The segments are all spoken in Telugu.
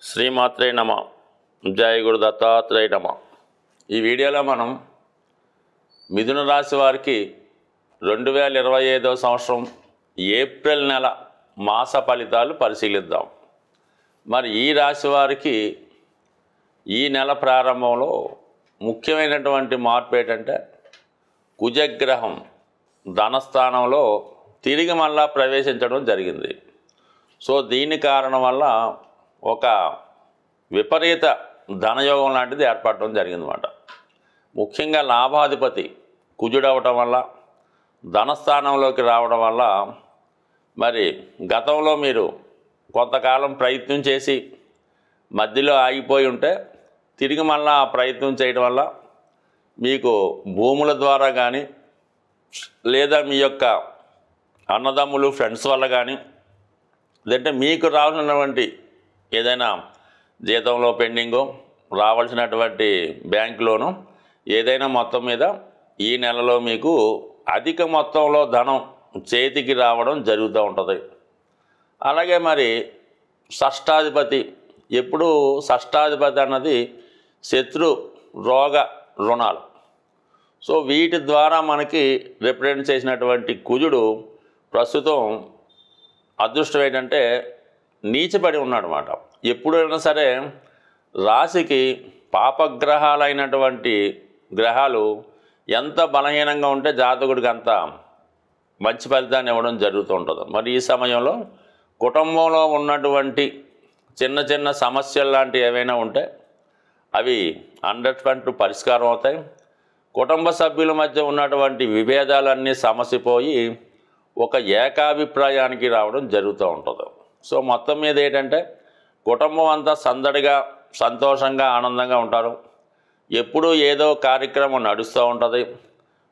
శ్రీమాత్రే నమ. జయ గురు దత్తాత్రేయ నమ. ఈ వీడియోలో మనం మిథున రాశి వారికి 2025 సంవత్సరం ఏప్రిల్ నెల మాస ఫలితాలు పరిశీలిద్దాం. మరి ఈ రాశి వారికి ఈ నెల ప్రారంభంలో ముఖ్యమైనటువంటి మార్పు ఏంటంటే కుజగ్రహం ధనస్థానంలో తిరిగి మళ్ళా ప్రవేశించడం జరిగింది. సో దీని కారణం వల్ల ఒక విపరీత ధనయోగం లాంటిది ఏర్పడడం జరిగిందన్నమాట. ముఖ్యంగా లాభాధిపతి కుజుడవటం వల్ల ధనస్థానంలోకి రావడం వల్ల మరి గతంలో మీరు కొంతకాలం ప్రయత్నం చేసి మధ్యలో ఆగిపోయి ఉంటే తిరిగి మళ్ళా ఆ ప్రయత్నం చేయడం వల్ల మీకు భూముల ద్వారా కానీ లేదా మీ యొక్క అన్నదమ్ములు ఫ్రెండ్స్ వల్ల కానీ లేదంటే మీకు రావాల్సినటువంటి ఏదైనా జీతంలో పెండింగో రావాల్సినటువంటి బ్యాంక్ లోను ఏదైనా మొత్తం మీద ఈ నెలలో మీకు అధిక మొత్తంలో ధనం చేతికి రావడం జరుగుతూ ఉంటుంది. అలాగే మరి షష్టాధిపతి ఎప్పుడు షష్టాధిపతి అన్నది శత్రు రోగ రుణాలు. సో వీటి ద్వారా మనకి రిప్రజెంట్ చేసినటువంటి కుజుడు ప్రస్తుతం అదృష్టం ఏంటంటే నీచపడి ఉన్నాడనమాట. ఎప్పుడైనా సరే రాశికి పాపగ్రహాలైనటువంటి గ్రహాలు ఎంత బలహీనంగా ఉంటే జాతకుడికి అంత మంచి ఫలితాన్ని ఇవ్వడం జరుగుతూ ఉంటుంది. మరి ఈ సమయంలో కుటుంబంలో ఉన్నటువంటి చిన్న చిన్న సమస్యలు లాంటివి ఏవైనా ఉంటే అవి 100% పరిష్కారం అవుతాయి. కుటుంబ సభ్యుల మధ్య ఉన్నటువంటి విభేదాలన్నీ సమసిపోయి ఒక ఏకాభిప్రాయానికి రావడం జరుగుతూ ఉంటుంది. సో మొత్తం మీద ఏంటంటే కుటుంబం అంతా సందడిగా సంతోషంగా ఆనందంగా ఉంటారు. ఎప్పుడూ ఏదో కార్యక్రమం నడుస్తూ ఉంటుంది.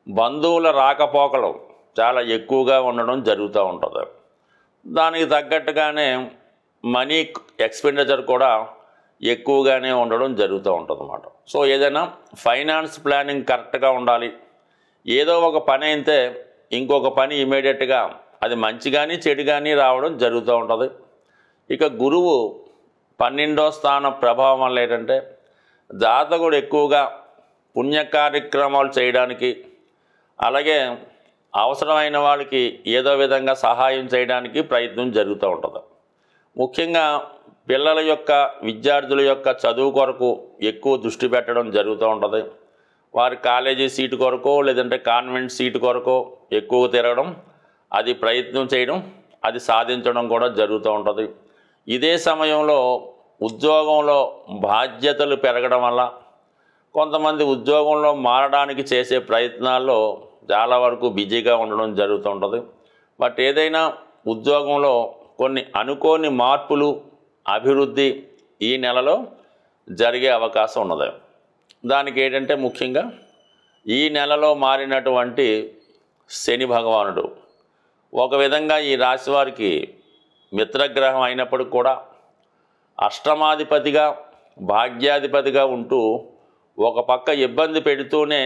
బంధువుల రాకపోకలు చాలా ఎక్కువగా ఉండడం జరుగుతూ ఉంటుంది. దానికి తగ్గట్టుగానే మనీ ఎక్స్పెండిచర్ కూడా ఎక్కువగానే ఉండడం జరుగుతూ ఉంటుంది అన్నమాట. సో ఏదైనా ఫైనాన్స్ ప్లానింగ్ కరెక్ట్గా ఉండాలి. ఏదో ఒక పని అయితే ఇంకొక పని ఇమీడియట్గా అది మంచి కానీ చెడు కానీ రావడం జరుగుతూ ఉంటుంది. ఇక గురువు 12వ స్థాన ప్రభావం వల్ల ఏంటంటే జాతకుడు ఎక్కువగా పుణ్య కార్యక్రమాలు చేయడానికి అలాగే అవసరమైన వాళ్ళకి ఏదో విధంగా సహాయం చేయడానికి ప్రయత్నం జరుగుతూ ఉంటుంది. ముఖ్యంగా పిల్లల యొక్క విద్యార్థుల యొక్క చదువు కొరకు ఎక్కువ దృష్టి పెట్టడం జరుగుతూ ఉంటుంది. వారి కాలేజీ సీటు కొరకు లేదంటే కాన్వెంట్ సీటు కొరకు ఎక్కువ తిరగడం, అది ప్రయత్నం చేయడం, అది సాధించడం కూడా జరుగుతూ ఉంటుంది. ఇదే సమయంలో ఉద్యోగంలో బాధ్యతలు పెరగడం వల్ల కొంతమంది ఉద్యోగంలో మారడానికి చేసే ప్రయత్నాల్లో చాలా వరకు బిజీగా ఉండడం జరుగుతూ ఉంటుంది. బట్ ఏదైనా ఉద్యోగంలో కొన్ని అనుకోని మార్పులు అభివృద్ధి ఈ నెలలో జరిగే అవకాశం ఉన్నది. దానికి ఏంటంటే ముఖ్యంగా ఈ నెలలో మారినటువంటి శని భగవానుడు ఒక విధంగా ఈ రాశి వారికి మిత్రగ్రహం అయినప్పటికి కూడా అష్టమాధిపతిగా భాగ్యాధిపతిగా ఉంటూ ఒక పక్క ఇబ్బంది పెడుతూనే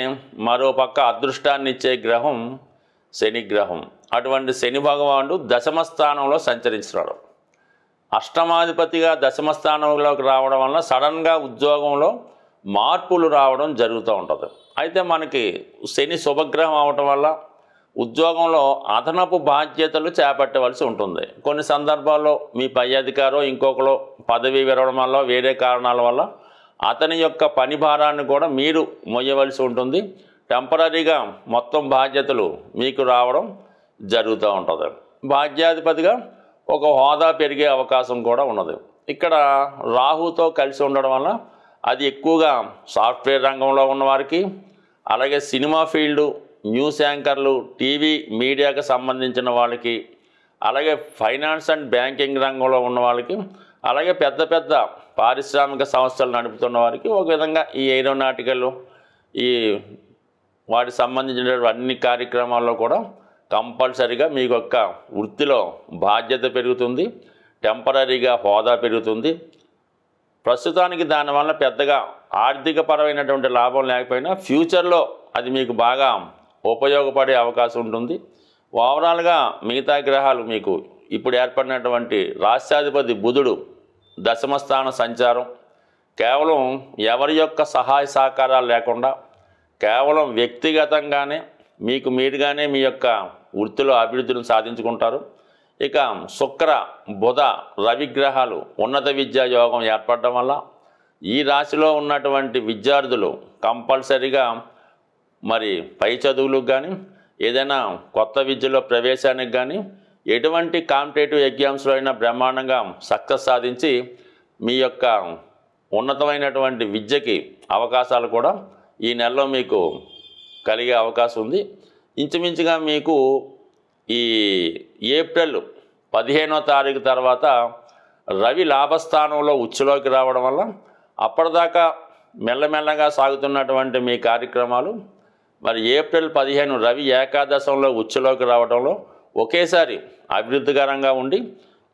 మరో పక్క అదృష్టాన్ని ఇచ్చే గ్రహం శని గ్రహం. అటువంటి శని భగవానుడు దశమ స్థానంలో సంచరిస్తున్నాడు. అష్టమాధిపతిగా దశమ స్థానంలోకి రావడం వల్ల సడన్గా ఉద్యోగంలో మార్పులు రావడం జరుగుతూ ఉంటుంది. అయితే మనకి శని శుభగ్రహం అవటం వల్ల ఉద్యోగంలో అదనపు బాధ్యతలు చేపట్టవలసి ఉంటుంది. కొన్ని సందర్భాల్లో మీ పై అధికారో ఇంకొకరు పదవి విరవడం వల్ల వేరే కారణాల వల్ల అతని యొక్క పని భారాన్ని కూడా మీరు మొయ్యవలసి ఉంటుంది. టెంపరీగా మొత్తం బాధ్యతలు మీకు రావడం జరుగుతూ ఉంటుంది. భాగ్యాధిపతిగా ఒక హోదా పెరిగే అవకాశం కూడా ఉన్నది. ఇక్కడ రాహుతో కలిసి ఉండడం వల్ల అది ఎక్కువగా సాఫ్ట్వేర్ రంగంలో ఉన్నవారికి అలాగే సినిమా ఫీల్డు, న్యూస్ యాంకర్లు, టీవీ మీడియాకు సంబంధించిన వాళ్ళకి అలాగే ఫైనాన్స్ అండ్ బ్యాంకింగ్ రంగంలో ఉన్న వాళ్ళకి అలాగే పెద్ద పెద్ద పారిశ్రామిక సంస్థలు నడుపుతున్న వారికి ఒక విధంగా ఈ ఏరోనాటికల్ ఈ వాటికి సంబంధించిన అన్ని కార్యక్రమాల్లో కూడా కంపల్సరీగా మీ యొక్క వృత్తిలో బాధ్యత పెరుగుతుంది, టెంపరీగా హోదా పెరుగుతుంది. ప్రస్తుతానికి దానివల్ల పెద్దగా ఆర్థికపరమైనటువంటి లాభం లేకపోయినా ఫ్యూచర్లో అది మీకు బాగా ఉపయోగపడే అవకాశం ఉంటుంది. ఓవరాల్గా మిగతా గ్రహాలు మీకు ఇప్పుడు ఏర్పడినటువంటి రాష్ట్రాధిపతి బుధుడు దశమస్థాన సంచారం కేవలం ఎవరి యొక్క సహాయ సహకారాలు లేకుండా కేవలం వ్యక్తిగతంగానే మీకు మీరుగానే మీ యొక్క వృత్తిలో అభివృద్ధిని సాధించుకుంటారు. ఇక శుక్ర బుధ రవిగ్రహాలు ఉన్నత విద్యా యోగం ఏర్పడడం వల్ల ఈ రాశిలో ఉన్నటువంటి విద్యార్థులు కంపల్సరీగా మరి పై చదువులకు కానీ ఏదైనా కొత్త విద్యలో ప్రవేశానికి కానీ ఎటువంటి కాంపిటేటివ్ ఎగ్జామ్స్లో అయినా బ్రహ్మాండంగా సక్సెస్ సాధించి మీ యొక్క ఉన్నతమైనటువంటి విద్యకి అవకాశాలు కూడా ఈ నెలలో మీకు కలిగే అవకాశం ఉంది. ఇంచుమించుగా మీకు ఈ ఏప్రిల్ 15వ తారీఖు తర్వాత రవి లాభస్థానంలో ఉచ్చులోకి రావడం వల్ల అప్పటిదాకా మెల్లమెల్లగా సాగుతున్నటువంటి మీ కార్యక్రమాలు మరి ఏప్రిల్ 15 రవి ఏకాదశంలో ఉచ్చులోకి రావడంలో ఒకేసారి అభివృద్ధికరంగా ఉండి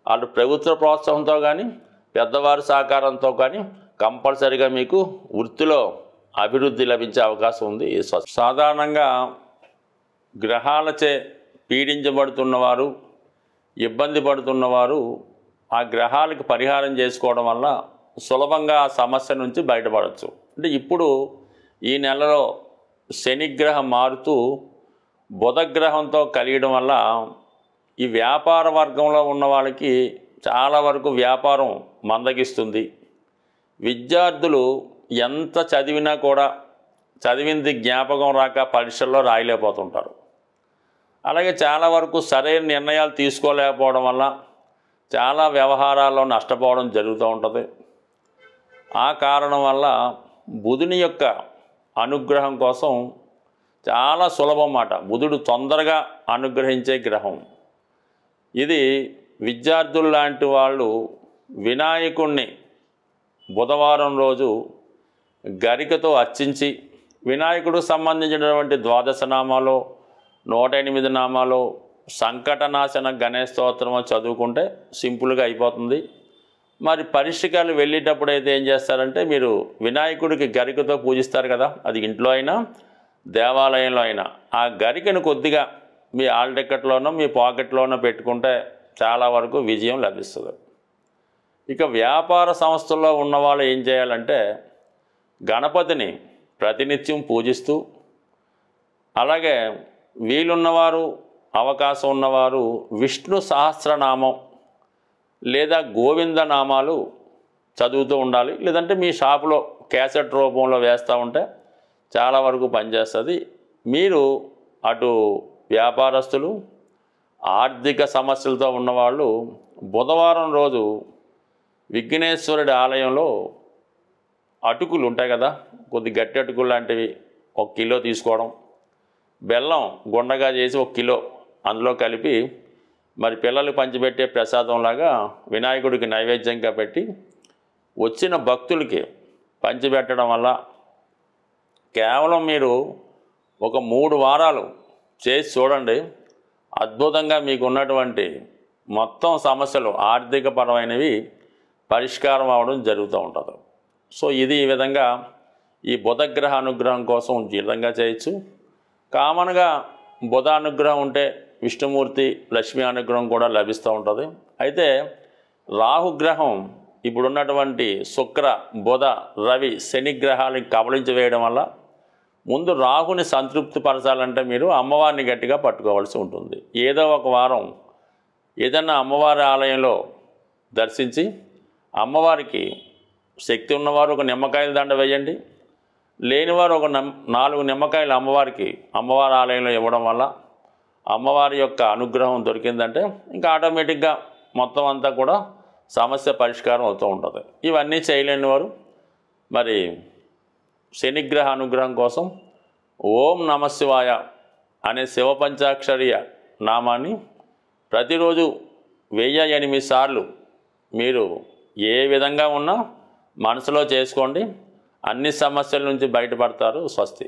అటు ప్రభుత్వ ప్రోత్సాహంతో కానీ పెద్దవారి సహకారంతో కానీ కంపల్సరీగా మీకు వృత్తిలో అభివృద్ధి లభించే అవకాశం ఉంది. సాధారణంగా గ్రహాలచే పీడించబడుతున్నవారు ఇబ్బంది పడుతున్నవారు ఆ గ్రహాలకు పరిహారం చేసుకోవడం వల్ల సులభంగా ఆ సమస్య నుంచి బయటపడవచ్చు. అంటే ఇప్పుడు ఈ నెలలో శనిగ్రహం మారుతూ బుధగ్రహంతో కలియడం వల్ల ఈ వ్యాపార వర్గంలో ఉన్న వాళ్ళకి చాలా వరకు వ్యాపారం మందగిస్తుంది. విద్యార్థులు ఎంత చదివినా కూడా చదివింది జ్ఞాపకం రాక పరీక్షల్లో రాయలేకపోతుంటారు. అలాగే చాలా వరకు సరైన నిర్ణయాలు తీసుకోలేకపోవడం వల్ల చాలా వ్యవహారాల్లో నష్టపోవడం జరుగుతూ ఉంటుంది. ఆ కారణం వల్ల బుధుని యొక్క అనుగ్రహం కోసం చాలా సులభం మాట. బుధుడు తొందరగా అనుగ్రహించే గ్రహం. ఇది విద్యార్థులు లాంటి వాళ్ళు వినాయకుణ్ణి బుధవారం రోజు గరికతో అర్చించి వినాయకుడికి సంబంధించినటువంటి 12 నామాలు 108 నామాలు సంకటనాశన గణేష్ స్తోత్రం చదువుకుంటే సింపుల్గా అయిపోతుంది. మరి పరీక్షకాలు వెళ్ళేటప్పుడు అయితే ఏం చేస్తారంటే మీరు వినాయకుడికి గరికతో పూజిస్తారు కదా, అది ఇంట్లో అయినా దేవాలయంలో అయినా ఆ గరికను కొద్దిగా మీ హాల్ టికెట్లోనో మీ పాకెట్లోనో పెట్టుకుంటే చాలా వరకు విజయం లభిస్తుంది. ఇక వ్యాపార సంస్థల్లో ఉన్నవాళ్ళు ఏం చేయాలంటే గణపతిని ప్రతినిత్యం పూజిస్తూ అలాగే వీలున్నవారు అవకాశం ఉన్నవారు విష్ణు సహస్రనామం లేదా గోవిందనామాలు చదువుతూ ఉండాలి. లేదంటే మీ షాపులో క్యాసెట్ రూపంలో వేస్తూ ఉంటే చాలా వరకు పనిచేస్తుంది. మీరు అటు వ్యాపారస్తులు ఆర్థిక సమస్యలతో ఉన్నవాళ్ళు బుధవారం రోజు విఘ్నేశ్వరుడి ఆలయంలో అటుకులు ఉంటాయి కదా, కొద్ది గట్టి అటుకులు లాంటివి 1 కిలో తీసుకోవడం, బెల్లం గుండగా చేసి 1 కిలో అందులో కలిపి మరి పిల్లలు పంచిపెట్టే ప్రసాదంలాగా వినాయకుడికి నైవేద్యంగా పెట్టి వచ్చిన భక్తులకి పంచిపెట్టడం వల్ల కేవలం మీరు ఒక 3 వారాలు చేసి చూడండి, అద్భుతంగా మీకు ఉన్నటువంటి మొత్తం సమస్యలు ఆర్థిక పరమైనవి పరిష్కారం అవడం జరుగుతూ ఉంటుంది. సో ఇది ఈ విధంగా ఈ బుధగ్రహ అనుగ్రహం కోసం ఈ విధంగా చేయొచ్చు. కామన్గా బుధ అనుగ్రహం ఉంటే విష్ణుమూర్తి లక్ష్మీ అనుగ్రహం కూడా లభిస్తూ ఉంటుంది. అయితే రాహుగ్రహం ఇప్పుడున్నటువంటి శుక్ర బుధ రవి శని గ్రహాలను కబళించి వేయడం వల్ల ముందు రాహుని సంతృప్తి పరచాలంటే మీరు అమ్మవారిని గట్టిగా పట్టుకోవాల్సి ఉంటుంది. ఏదో ఒక వారం ఏదైనా అమ్మవారి ఆలయంలో దర్శించి అమ్మవారికి శక్తి ఉన్నవారు ఒక నిమ్మకాయల దండ వేయండి, లేనివారు ఒక 4 నిమ్మకాయలు అమ్మవారి ఆలయంలో ఇవ్వడం వల్ల అమ్మవారి యొక్క అనుగ్రహం దొరికిందంటే ఇంకా ఆటోమేటిక్గా మొత్తం అంతా కూడా సమస్య పరిష్కారం అవుతూ ఉంటుంది. ఇవన్నీ చేయలేని వారు మరి శనిగ్రహ అనుగ్రహం కోసం ఓం నమశివాయ అనే శివపంచాక్షరీయ నామాన్ని ప్రతిరోజు 1008 సార్లు మీరు ఏ విధంగా ఉన్నా మనసులో చేసుకోండి. అన్ని సమస్యల నుంచి బయటపడతారు. స్వస్తి.